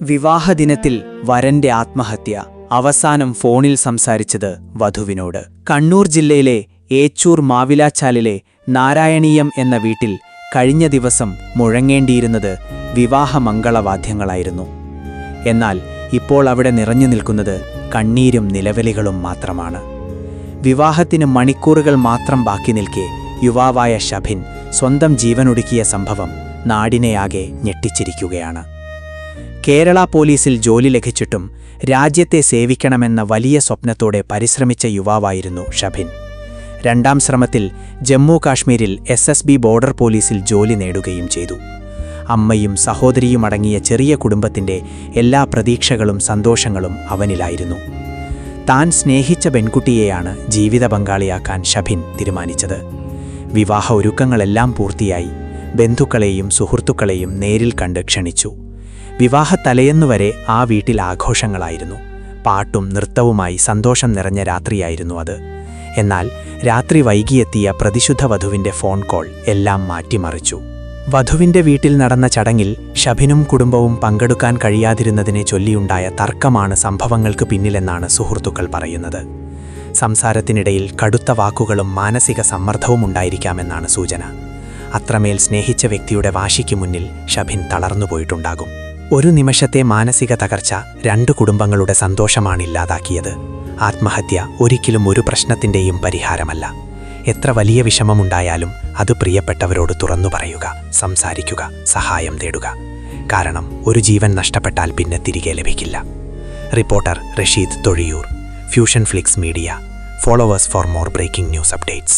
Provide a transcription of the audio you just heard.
വിവാഹദിനത്തിൽ വരന്റെ ആത്മഹത്യ. അവസാനം ഫോണിൽ സംസാരിച്ചത് വധുവിനോട്. കണ്ണൂർ ജില്ലയിലെ ഏച്ചൂർ മാവിലാച്ചാലിലെ നാരായണീയം എന്ന വീട്ടിൽ കഴിഞ്ഞ ദിവസം മുഴങ്ങേണ്ടിയിരുന്നത് വിവാഹമംഗളവാദ്യങ്ങളായിരുന്നു. എന്നാൽ ഇപ്പോൾ അവിടെ നിറഞ്ഞു നിൽക്കുന്നത് കണ്ണീരും നിലവിളികളും മാത്രമാണ്. വിവാഹത്തിന് മണിക്കൂറുകൾ മാത്രം ബാക്കി നിൽക്കെ യുവാവായ ഷഭിൻ സ്വന്തം ജീവനൊടുക്കിയ സംഭവം നാടിനെയാകെ ഞെട്ടിച്ചിരിക്കുകയാണ്. കേരള പോലീസിൽ ജോലി ലഭിച്ചിട്ടും രാജ്യത്തെ സേവിക്കണമെന്ന വലിയ സ്വപ്നത്തോടെ പരിശ്രമിച്ച യുവാവായിരുന്നു ഷഭിൻ. രണ്ടാം ശ്രമത്തിൽ ജമ്മു കാശ്മീരിൽ SSB ബോർഡർ പോലീസിൽ ജോലി നേടുകയും ചെയ്തു. അമ്മയും സഹോദരിയുമടങ്ങിയ ചെറിയ കുടുംബത്തിൻ്റെ എല്ലാ പ്രതീക്ഷകളും സന്തോഷങ്ങളും അവനിലായിരുന്നു. താൻ സ്നേഹിച്ച പെൺകുട്ടിയെയാണ് ജീവിത പങ്കാളിയാക്കാൻ ഷഭിൻ തീരുമാനിച്ചത്. വിവാഹ ഒരുക്കങ്ങളെല്ലാം പൂർത്തിയായി. ബന്ധുക്കളെയും സുഹൃത്തുക്കളെയും നേരിൽ കണ്ട് ക്ഷണിച്ചു. വിവാഹത്തലേന്നുവരെ ആ വീട്ടിൽ ആഘോഷങ്ങളായിരുന്നു. പാട്ടും നൃത്തവുമായി സന്തോഷം നിറഞ്ഞ രാത്രിയായിരുന്നു അത്. എന്നാൽ രാത്രി വൈകിയെത്തിയ പ്രതിശുദ്ധ വധുവിൻ്റെ ഫോൺ കോൾ എല്ലാം മാറ്റിമറിച്ചു. വധുവിൻ്റെ വീട്ടിൽ നടന്ന ചടങ്ങിൽ ഷഭിനും കുടുംബവും പങ്കെടുക്കാൻ കഴിയാതിരുന്നതിനെ ചൊല്ലിയുണ്ടായ തർക്കമാണ് സംഭവങ്ങൾക്ക് പിന്നിലെന്നാണ് സുഹൃത്തുക്കൾ പറയുന്നത്. സംസാരത്തിനിടയിൽ കടുത്ത വാക്കുകളും മാനസിക സമ്മർദ്ദവും ഉണ്ടായിരിക്കാമെന്നാണ് സൂചന. അത്രമേൽ സ്നേഹിച്ച വ്യക്തിയുടെ വാശിക്ക് മുന്നിൽ ഷഭിൻ തളർന്നുപോയിട്ടുണ്ടാകും. ഒരു നിമിഷത്തെ മാനസിക തകർച്ച 2 കുടുംബങ്ങളുടെ സന്തോഷമാണില്ലാതാക്കിയത്. ആത്മഹത്യ ഒരിക്കലും ഒരു പ്രശ്നത്തിൻ്റെയും പരിഹാരമല്ല. എത്ര വലിയ വിഷമമുണ്ടായാലും അത് പ്രിയപ്പെട്ടവരോട് തുറന്നു പറയുക, സംസാരിക്കുക, സഹായം തേടുക. കാരണം ഒരു ജീവൻ നഷ്ടപ്പെട്ടാൽ പിന്നെ തിരികെ ലഭിക്കില്ല. Reporter Rasheed Thozhiyur, Fusion Flix Media. Follow us for more breaking news updates.